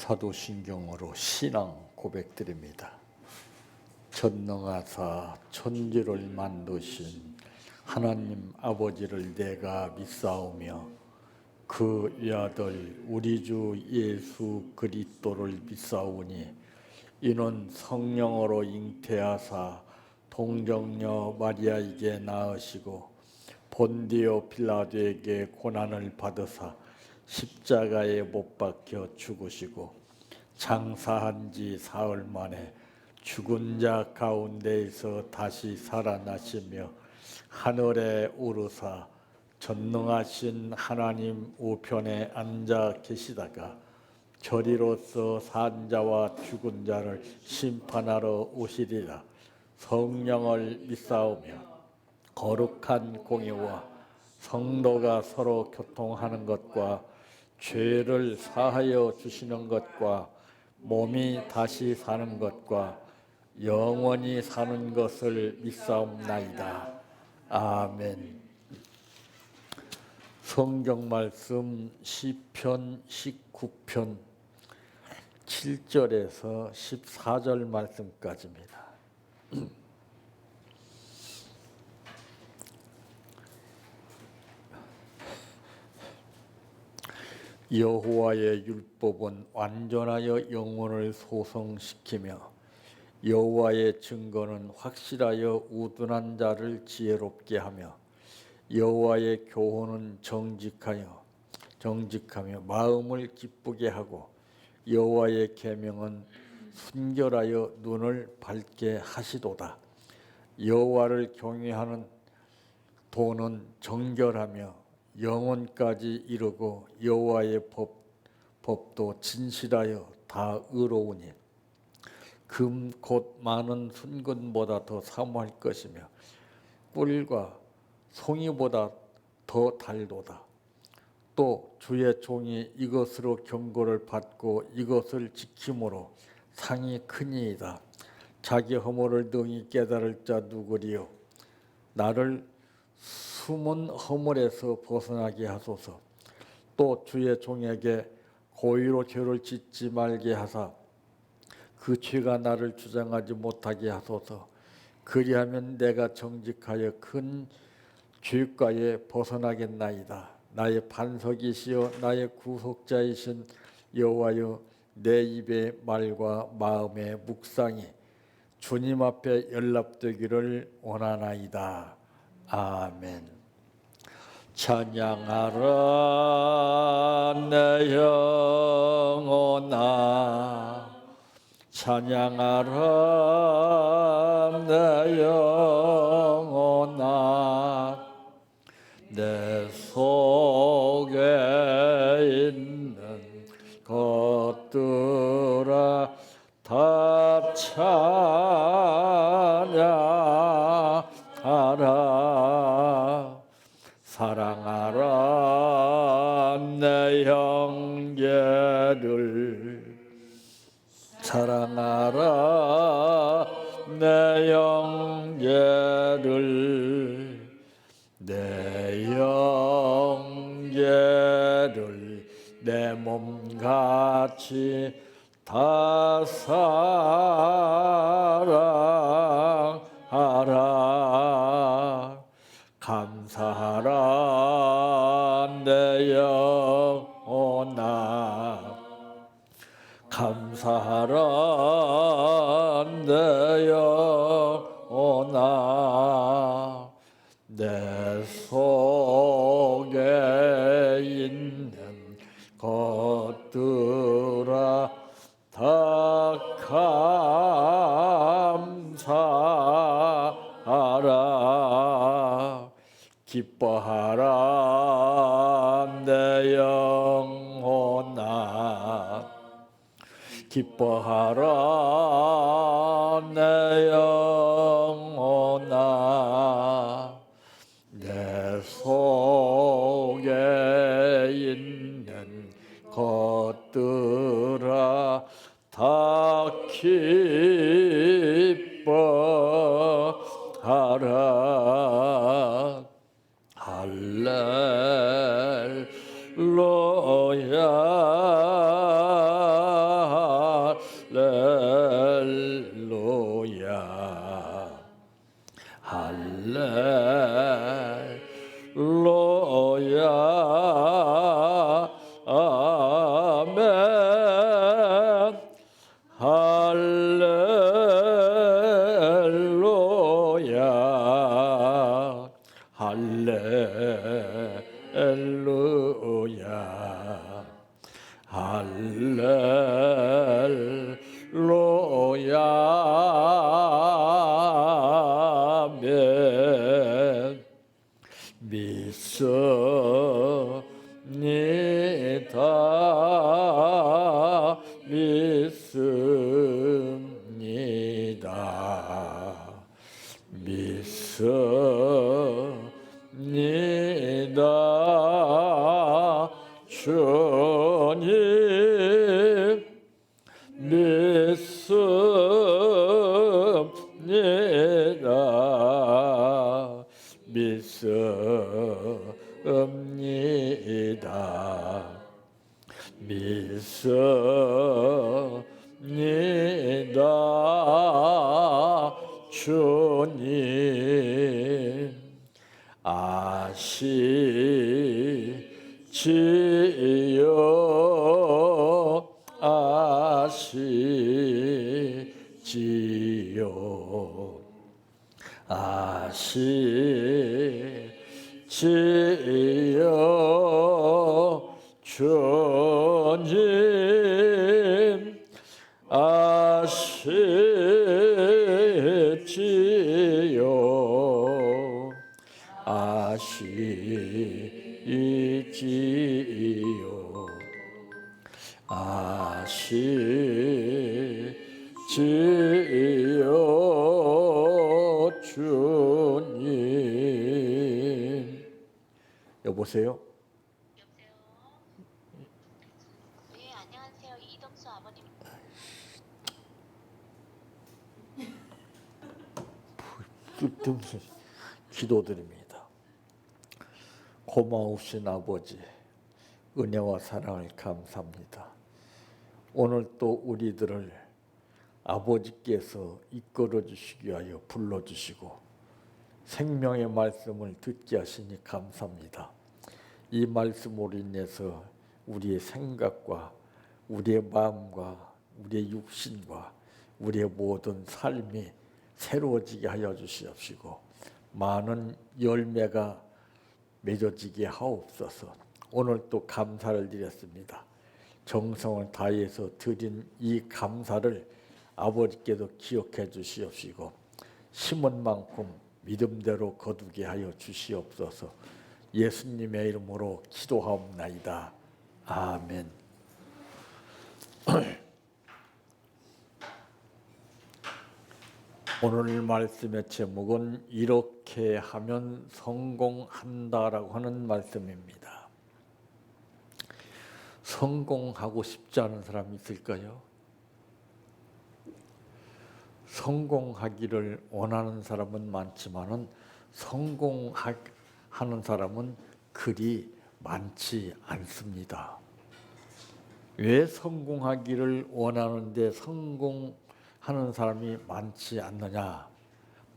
사도신경으로 신앙 고백드립니다. 전능하사 천지를 만드신 하나님 아버지를 내가 믿사오며 그 외아들 우리 주 예수 그리스도를 믿사오니 이는 성령으로 잉태하사 동정녀 마리아에게 낳으시고 본디오 빌라도에게 고난을 받으사 십자가에 못 박혀 죽으시고 장사한 지 사흘 만에 죽은 자 가운데에서 다시 살아나시며 하늘에 오르사 전능하신 하나님 우편에 앉아 계시다가 저리로서 산 자와 죽은 자를 심판하러 오시리라. 성령을 믿사오며 거룩한 공의와 성도가 서로 교통하는 것과 죄를 사하여 주시는 것과 몸이 다시 사는 것과 영원히 사는 것을 믿사옵나이다. 아멘. 성경 말씀 시편 19편 7절에서 14절 말씀까지입니다. 여호와의 율법은 완전하여 영혼을 소성시키며 여호와의 증거는 확실하여 우둔한 자를 지혜롭게 하며 여호와의 교훈은 정직하며 마음을 기쁘게 하고 여호와의 계명은 순결하여 눈을 밝게 하시도다. 여호와를 경외하는 도는 정결하며 영혼까지 이르고 여호와의 법도 진실하여 다 의로우니 금 곧 많은 순금보다 더 사모할 것이며 꿀과 송이보다 더 달도다. 또 주의 종이 이것으로 경고를 받고 이것을 지킴으로 상이 크니이다. 자기 허물을 능히 깨달을 자 누구리요. 나를 숨은 허물에서 벗어나게 하소서. 또 주의 종에게 고의로 죄를 짓지 말게 하사 그 죄가 나를 주장하지 못하게 하소서. 그리하면 내가 정직하여 큰 죄가에 벗어나겠나이다. 나의 반석이시여 나의 구속자이신 여호와여 내 입의 말과 마음의 묵상이 주님 앞에 연락되기를 원하나이다. 아멘. 찬양하라 내 영혼아 찬양하라 내 영혼아 내 속에 있는 것들아 다 찬양하라. 사랑하라 내 형제를 사랑하라 내 형제를 내 형제를 내 몸같이 다 사랑하라. 감사하라 내 영혼아 감사하라 내 영혼아 내 속에 있는 것들아 다 감사하라. 기뻐하라 내 영혼아 기뻐하라 내 영혼아 내 속에 있는 것들아 다 기뻐하라. 할렐루야 할렐루야 할렐루야 할렐루야 아멘 믿습니다 믿습니다 주님 믿습니다 믿습니다 믿습니다 주님 아시지요 아시지요 아시지요 주님 아시지요 아시지요 아시지요 주님 여보세요? 여보세요? 네, 안녕하세요. 이덕수 아버님. 쓸데없는 기도드립니다. 고마우신 아버지 은혜와 사랑을 감사합니다. 오늘 또 우리들을 아버지께서 이끌어 주시기 위하여 불러주시고 생명의 말씀을 듣게 하시니 감사합니다. 이 말씀으로 인해서 우리의 생각과 우리의 마음과 우리의 육신과 우리의 모든 삶이 새로워지게 하여 주시옵시고 많은 열매가 맺어지게 하옵소서. 오늘 또 감사를 드렸습니다. 정성을 다해서 드린 이 감사를 아버지께도 기억해 주시옵시고 심은 만큼 믿음대로 거두게 하여 주시옵소서. 예수님의 이름으로 기도하옵나이다. 아멘. 오늘 말씀의 제목은 이렇게 하면 성공한다라고 하는 말씀입니다. 성공하고 싶지 않은 사람이 있을까요? 성공하기를 원하는 사람은 많지만은 성공하는 사람은 그리 많지 않습니다. 왜 성공하기를 원하는데 성공하는 사람이 많지 않느냐?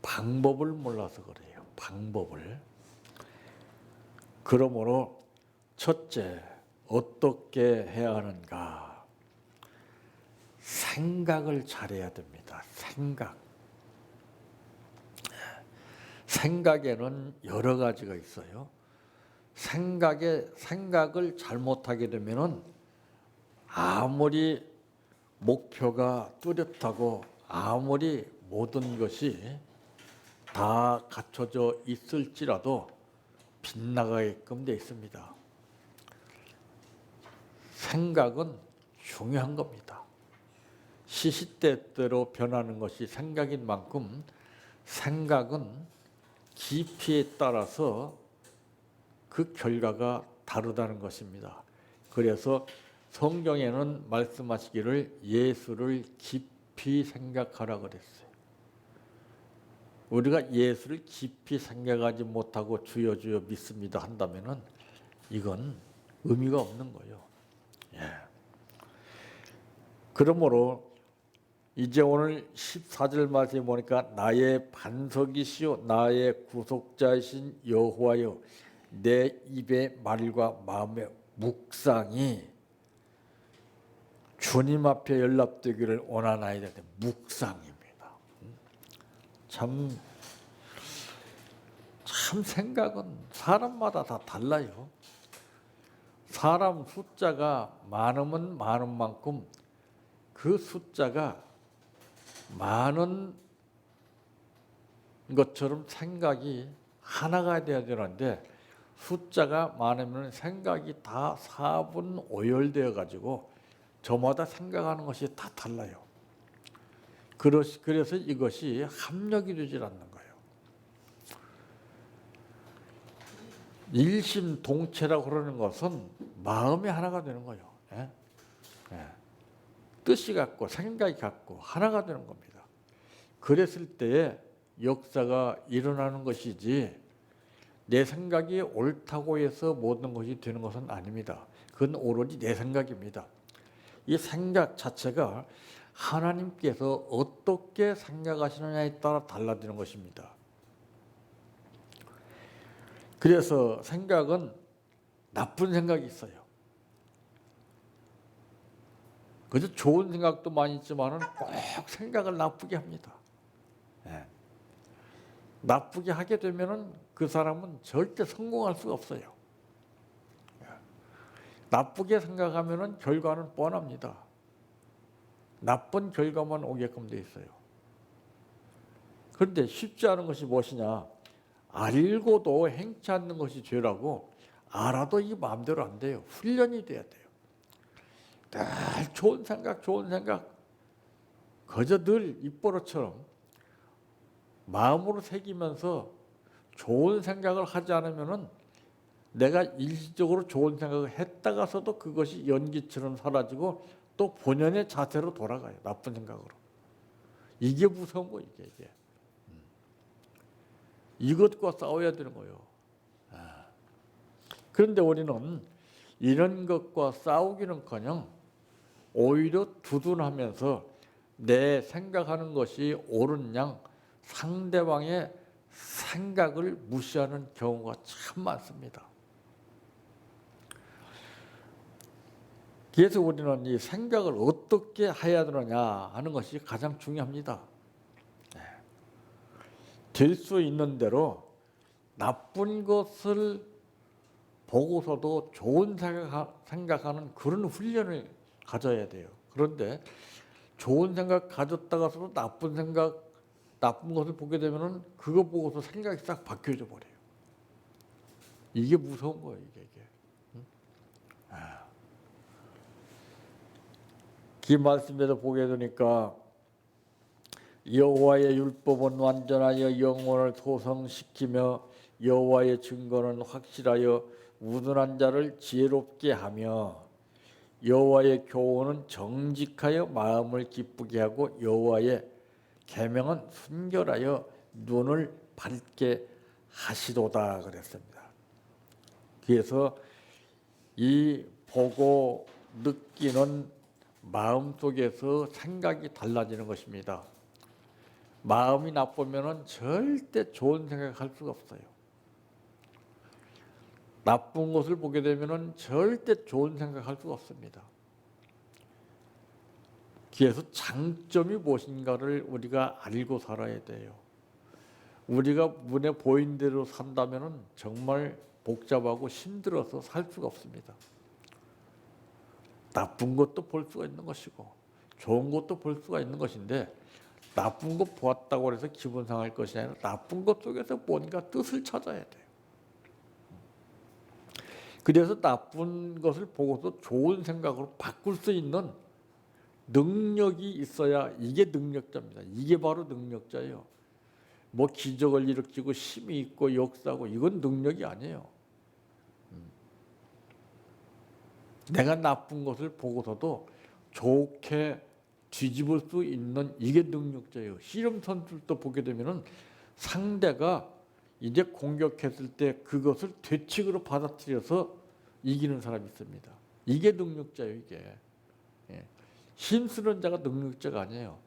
방법을 몰라서 그래요. 방법을. 그러므로 첫째, 어떻게 해야 하는가? 생각을 잘해야 됩니다. 생각에는 여러 가지가 있어요. 생각을 잘못하게 되면은 아무리 목표가 뚜렷하고 아무리 모든 것이 다 갖춰져 있을지라도 빗나가게끔 돼 있습니다. 생각은 중요한 겁니다. 시시때때로 변하는 것이 생각인 만큼 생각은 깊이에 따라서 그 결과가 다르다는 것입니다. 그래서 성경에는 말씀하시기를 예수를 깊이 생각하라 그랬어요. 우리가 예수를 깊이 생각하지 못하고 주여 주여 믿습니다 한다면은 이건 의미가 없는 거예요. 예. 그러므로 이제 오늘 14절 말씀에 보니까 나의 반석이시오 나의 구속자이신 여호와여 내 입의 말과 마음의 묵상이 주님 앞에 연락되기를 원하나이다. 묵상입니다. 참 생각은 사람마다 다 달라요. 사람 숫자가 많으면 많은 만큼 그 숫자가 많은 것처럼 생각이 하나가 돼야 되는데 숫자가 많으면 생각이 다 사분오열되어 가지고 저마다 생각하는 것이 다 달라요. 그래서 이것이 합력이 되질 않는 거예요. 일심동체라고 그러는 것은 마음이 하나가 되는 거예요. 예? 예. 뜻이 같고 생각이 같고 하나가 되는 겁니다. 그랬을 때에 역사가 일어나는 것이지 내 생각이 옳다고 해서 모든 것이 되는 것은 아닙니다. 그건 오로지 내 생각입니다. 이 생각 자체가 하나님께서 어떻게 생각하시느냐에 따라 달라지는 것입니다. 그래서 생각은 나쁜 생각이 있어요. 그래서 좋은 생각도 많이 있지만은 꼭 생각을 나쁘게 합니다. 예. 나쁘게 하게 되면은 그 사람은 절대 성공할 수가 없어요. 예. 나쁘게 생각하면은 결과는 뻔합니다. 나쁜 결과만 오게끔 돼 있어요. 그런데 쉽지 않은 것이 무엇이냐? 알고도 행치 않는 것이 죄라고 알아도 이 마음대로 안 돼요. 훈련이 돼야 돼요. 늘 좋은 생각, 그저 늘 입버릇처럼 마음으로 새기면서 좋은 생각을 하지 않으면은 내가 일시적으로 좋은 생각을 했다가서도 그것이 연기처럼 사라지고 또 본연의 자세로 돌아가요. 나쁜 생각으로. 이게 무서운 거예요. 이게. 이것과 싸워야 되는 거예요. 그런데 우리는 이런 것과 싸우기는커녕 오히려 두둔하면서 내 생각하는 것이 옳은 양 상대방의 생각을 무시하는 경우가 참 많습니다. 그래서 우리는 이 생각을 어떻게 해야 되느냐 하는 것이 가장 중요합니다. 될 수 있는 대로 나쁜 것을 보고서도 좋은 생각하는 그런 훈련을 가져야 돼요. 그런데 좋은 생각 가졌다가서도 나쁜 것을 보게 되면은 그거 보고서 생각이 싹 바뀌어져 버려요. 이게 무서운 거예요, 이게. 그 말씀에도 보게 되니까 여호와의 율법은 완전하여 영혼을 소성시키며 여호와의 증거는 확실하여 우둔한 자를 지혜롭게 하며 여호와의 교훈은 정직하여 마음을 기쁘게 하고 여호와의 계명은 순결하여 눈을 밝게 하시도다 그랬습니다. 그래서 이 보고 느끼는 마음속에서 생각이 달라지는 것입니다. 마음이 나쁘면은 절대 좋은 생각할 수가 없어요. 나쁜 것을 보게 되면은 절대 좋은 생각할 수가 없습니다. 그래서 장점이 무엇인가를 우리가 알고 살아야 돼요. 우리가 눈에 보인 대로 산다면은 정말 복잡하고 힘들어서 살 수가 없습니다. 나쁜 것도 볼 수가 있는 것이고 좋은 것도 볼 수가 있는 것인데 나쁜 것 보았다고 해서 기분 상할 것이 아니라 나쁜 것 속에서 뭔가 뜻을 찾아야 돼요. 그래서 나쁜 것을 보고서 좋은 생각으로 바꿀 수 있는 능력이 있어야 이게 능력자입니다. 이게 바로 능력자예요. 뭐 기적을 일으키고 힘이 있고 역사하고 이건 능력이 아니에요. 내가 나쁜 것을 보고서도 좋게 뒤집을 수 있는 이게 능력자예요. 씨름 선수도 보게 되면은 상대가 이제 공격했을 때 그것을 되치기로 받아들여서 이기는 사람이 있습니다. 이게 능력자예요, 이게. 예. 힘쓰는 자가 능력자가 아니에요.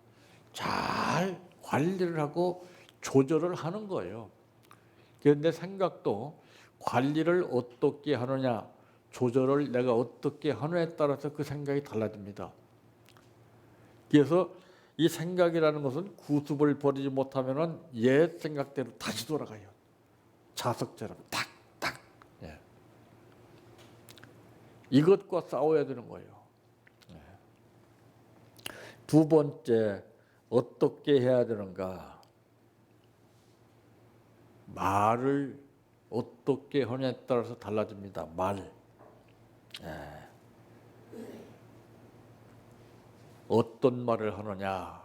잘 관리를 하고 조절을 하는 거예요. 그런데 생각도 관리를 어떻게 하느냐, 조절을 내가 어떻게 하느냐에 따라서 그 생각이 달라집니다. 그래서 이 생각이라는 것은 구습을 버리지 못하면은 옛 생각대로 다시 돌아가요. 자석처럼 탁탁. 예. 이것과 싸워야 되는 거예요. 예. 두 번째, 어떻게 해야 되는가? 말을 어떻게 하냐에 따라서 달라집니다. 말. 예. 어떤 말을 하느냐.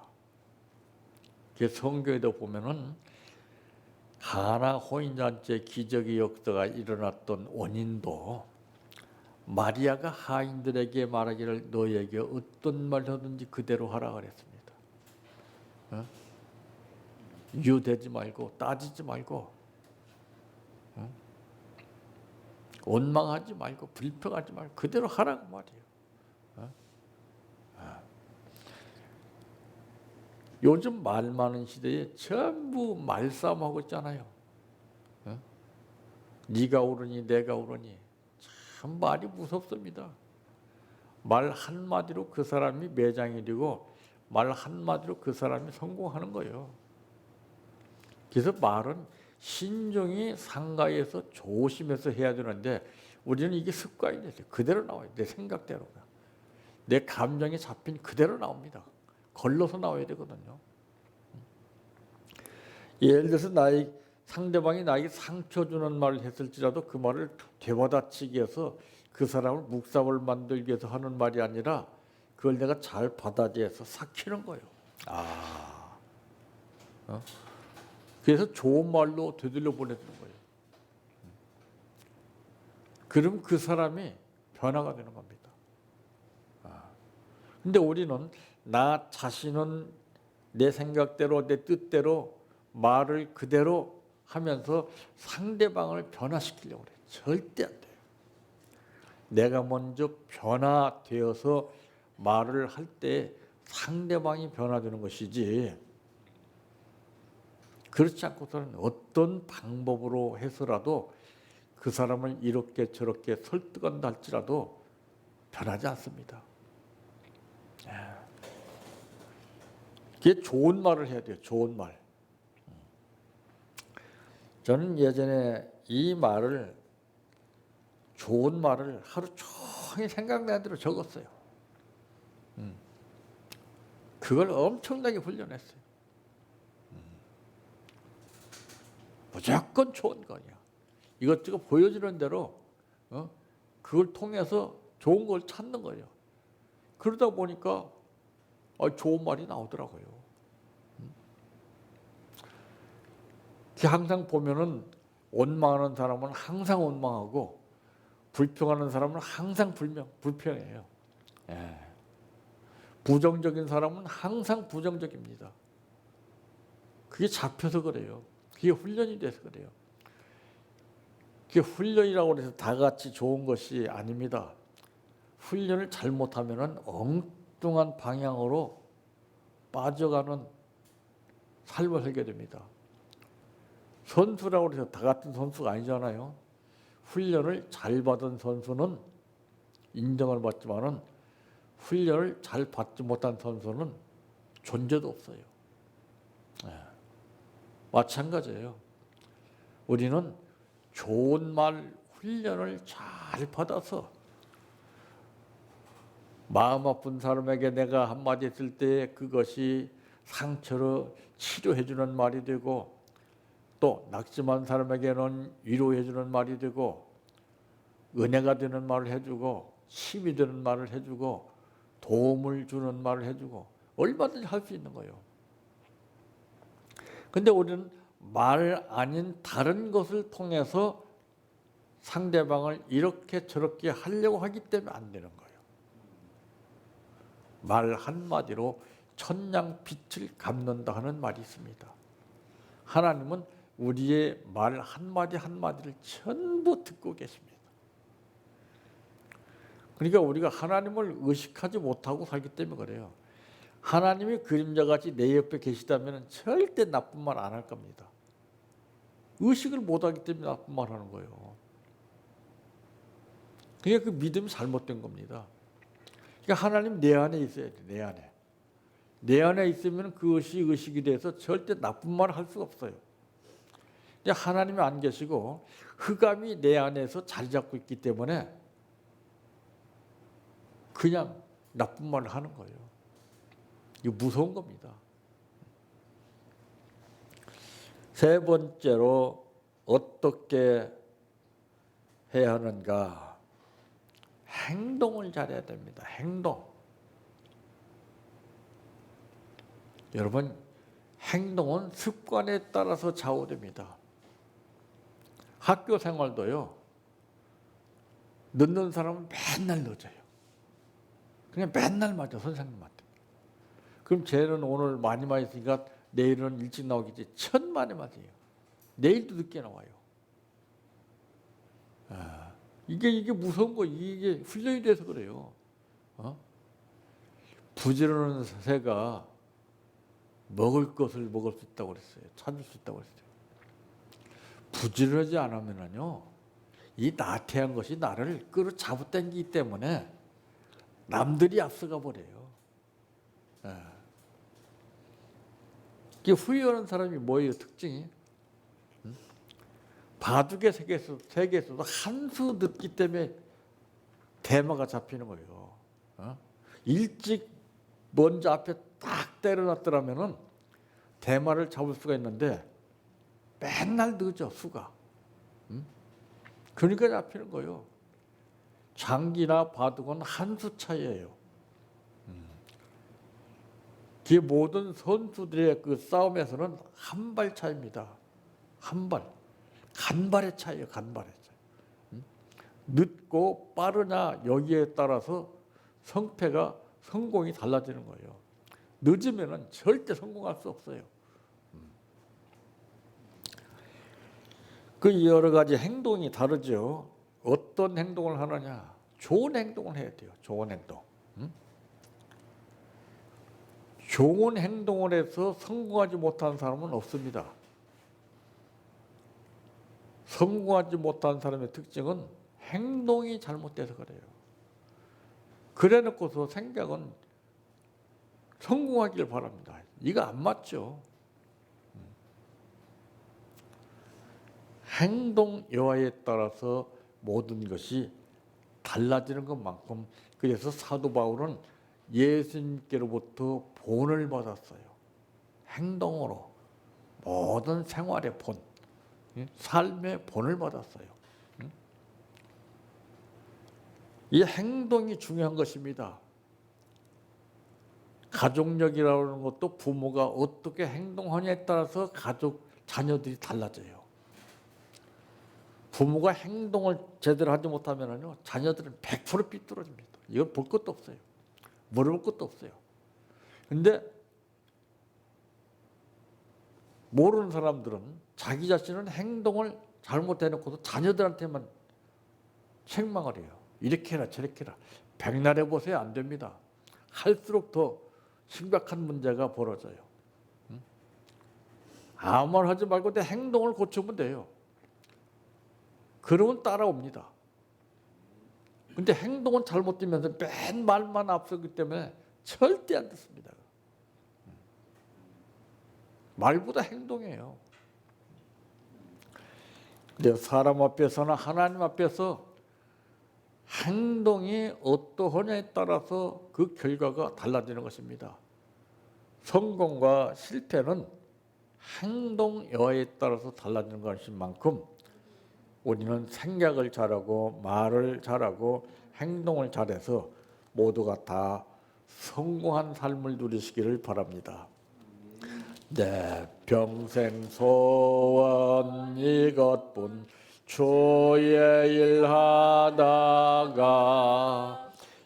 성경에도 보면은 가나 혼인잔치의 기적의 역사가 일어났던 원인도 마리아가 하인들에게 말하기를 너에게 어떤 말 하든지 그대로 하라 그랬습니다. 어? 유대지 말고 따지지 말고 원망하지 말고 불평하지 말고 그대로 하라고 말이에요. 요즘 말 많은 시대에 전부 말싸움하고 있잖아요. 네가 옳으니 내가 옳으니 참 말이 무섭습니다. 말 한마디로 그 사람이 매장이 되고 말 한마디로 그 사람이 성공하는 거예요. 그래서 말은 신중히 상가에서 조심해서 해야 되는데 우리는 이게 습관이 됐어요. 그대로 나와요. 내 생각대로가. 내 감정이 잡힌 그대로 나옵니다. 걸러서 나와야 되거든요. 예를 들어서 상대방이 나에게 상처 주는 말을 했을지라도 그 말을 되받아치기 해서 그 사람을 묵사을 만들기 위해서 하는 말이 아니라 그걸 내가 잘 받아들여서 삭히는 거예요. 그래서 좋은 말로 되돌려 보내주는 거예요. 그럼 그 사람이 변화가 되는 겁니다. 근데 우리는 나 자신은 내 생각대로 내 뜻대로 말을 그대로 하면서 상대방을 변화시키려고 그래요. 절대 안 돼요. 내가 먼저 변화되어서 말을 할 때 상대방이 변화되는 것이지 그렇지 않고서는 어떤 방법으로 해서라도 그 사람을 이렇게 저렇게 설득한다 할지라도 변하지 않습니다. 그게 좋은 말을 해야 돼요. 좋은 말. 저는 예전에 이 말을 좋은 말을 하루 종일 생각나는 대로 적었어요. 그걸 엄청나게 훈련했어요. 무조건 좋은 거냐. 이것저것 보여주는 대로 그걸 통해서 좋은 걸 찾는 거예요. 그러다 보니까 좋은 말이 나오더라고요. 항상 보면은 원망하는 사람은 항상 원망하고 불평하는 사람은 항상 불평해요. 예. 부정적인 사람은 항상 부정적입니다. 그게 잡혀서 그래요. 그게 훈련이 돼서 그래요. 그게 훈련이라고 해서 다 같이 좋은 것이 아닙니다. 훈련을 잘못하면은 엉뚱한 방향으로 빠져가는 삶을 살게 됩니다. 선수라고 해서 다 같은 선수가 아니잖아요. 훈련을 잘 받은 선수는 인정을 받지만은 훈련을 잘 받지 못한 선수는 존재도 없어요. 마찬가지예요. 우리는 좋은 말 훈련을 잘 받아서 마음 아픈 사람에게 내가 한마디 했을 때 그것이 상처를 치료해 주는 말이 되고 또 낙심한 사람에게는 위로해 주는 말이 되고 은혜가 되는 말을 해주고 힘이 되는 말을 해주고 도움을 주는 말을 해주고 얼마든지 할 수 있는 거예요. 근데 우리는 말 아닌 다른 것을 통해서 상대방을 이렇게 저렇게 하려고 하기 때문에 안 되는 거예요. 말 한마디로 천냥빛을 갚는다 하는 말이 있습니다. 하나님은 우리의 말 한마디 한마디를 전부 듣고 계십니다. 그러니까 우리가 하나님을 의식하지 못하고 살기 때문에 그래요. 하나님이 그림자같이 내 옆에 계시다면 절대 나쁜 말 안 할 겁니다. 의식을 못하기 때문에 나쁜 말 하는 거예요. 그러니까 그 믿음이 잘못된 겁니다. 그러니까 하나님 내 안에 있어야 돼. 내 안에. 내 안에 있으면 그것이 의식이 돼서 절대 나쁜 말을 할 수가 없어요. 근데 하나님이 안 계시고 흑암이 내 안에서 자리 잡고 있기 때문에 그냥 나쁜 말을 하는 거예요. 이거 무서운 겁니다. 세 번째로 어떻게 해야 하는가? 행동을 잘해야 됩니다. 행동. 여러분, 행동은 습관에 따라서 좌우됩니다. 학교 생활도요. 늦는 사람은 맨날 늦어요. 그냥 맨날 맞아, 선생님한테. 그럼 쟤는 오늘 많이 맞으니까 내일은 일찍 나오겠지. 천만에 맞아요. 내일도 늦게 나와요. 이게 무서운 거, 이게 훈련이 돼서 그래요. 부지런한 새가 먹을 것을 먹을 수 있다고 그랬어요. 찾을 수 있다고 그랬어요. 부지런하지 않으면요, 이 나태한 것이 나를 끌어잡아당기기 때문에 남들이 앞서가 버려요. 이게 후회하는 사람이 뭐예요? 특징이? 바둑의 세계에서도 한 수 늦기 때문에 대마가 잡히는 거예요. 일찍 먼저 앞에 딱 때려놨더라면은 대마를 잡을 수가 있는데 맨날 늦어, 수가. 그러니까 잡히는 거예요. 장기나 바둑은 한 수 차이예요. 그 모든 선수들의 그 싸움에서는 한 발 차이입니다. 한 발. 간발의 차이예요. 간발의 차이. 늦고 빠르냐 여기에 따라서 성공이 달라지는 거예요. 늦으면은 절대 성공할 수 없어요. 그 여러 가지 행동이 다르죠. 어떤 행동을 하느냐? 좋은 행동을 해야 돼요. 좋은 행동. 좋은 행동을 해서 성공하지 못한 사람은 없습니다. 성공하지 못한 사람의 특징은 행동이 잘못돼서 그래요. 그래 놓고서 생각은 성공하길 바랍니다. 이거 안 맞죠. 행동 여하에 따라서 모든 것이 달라지는 것만큼, 그래서 사도 바울은 예수님께로부터 본을 받았어요. 행동으로 모든 생활의 본, 삶의 본을 받았어요. 이 행동이 중요한 것입니다. 가족력이라는 것도 부모가 어떻게 행동하냐에 따라서 자녀들이 달라져요. 부모가 행동을 제대로 하지 못하면요, 자녀들은 100% 삐뚤어집니다. 이걸 볼 것도 없어요. 물어볼 것도 없어요. 근데 모르는 사람들은 자기 자신은 행동을 잘못해놓고도 자녀들한테만 책망을 해요. 이렇게 해라 저렇게 해라. 백날 해보세요. 안 됩니다. 할수록 더 심각한 문제가 벌어져요. 아무 말 하지 말고 내 행동을 고치면 돼요. 그러면 따라옵니다. 근데 행동은 잘못되면서 맨 말만 앞서기 때문에 절대 안 듣습니다. 말보다 행동이에요. 근데 사람 앞에서나 하나님 앞에서 행동이 어떠하냐에 따라서 그 결과가 달라지는 것입니다. 성공과 실패는 행동 여하에 따라서 달라지는 것인 만큼 우리는 생각을 잘하고 말을 잘하고 행동을 잘해서 모두가 다 성공한 삶을 누리시기를 바랍니다. 내 평생 소원 이것뿐, 주의 일 하다가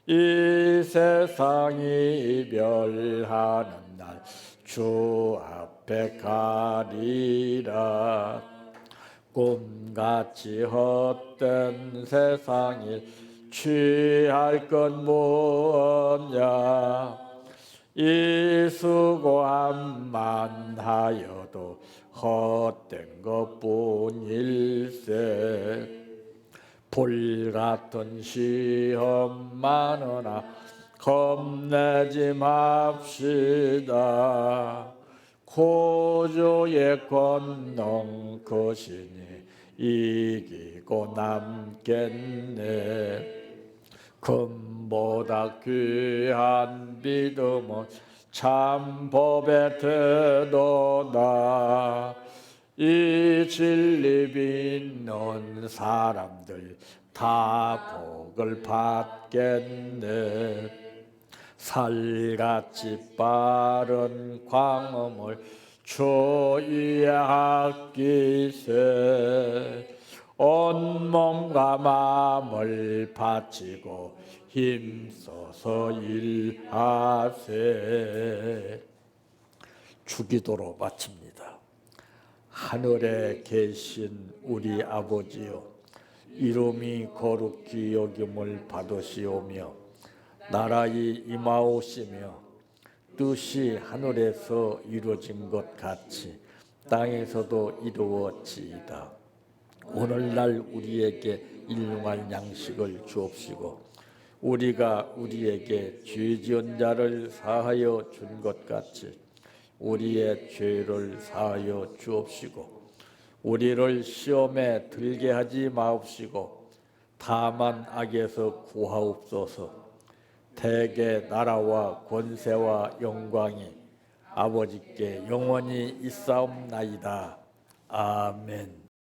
이 세상이 이별하는 날 주 앞에 가리라. 꿈같이 헛된 세상일 취할 건 뭐냐. 이 수고함만 하여도 헛된 것뿐일세. 불같은 시험 많으나 겁내지 맙시다. 고조의 권능 거시니 이기고 남겠네. 금보다 귀한 믿음은 참 법의 태도다. 이 진리 믿는 사람들 다 복을 받겠네. 살같이 빠른 광음을 주위에 아끼세. 온몸과 마음을 바치고 힘써서 일하세. 주기도로 마칩니다. 하늘에 계신 우리 아버지여, 이름이 거룩히 여김을 받으시오며 나라의 임하오시며 뜻이 하늘에서 이루어진 것 같이 땅에서도 이루어지이다. 오늘날 우리에게 일용할 양식을 주옵시고 우리가 우리에게 죄 지은 자를 사하여 준 것 같이 우리의 죄를 사하여 주옵시고 우리를 시험에 들게 하지 마옵시고 다만 악에서 구하옵소서. 대개 나라와 권세와 영광이 아버지께 영원히 있사옵나이다. 아멘.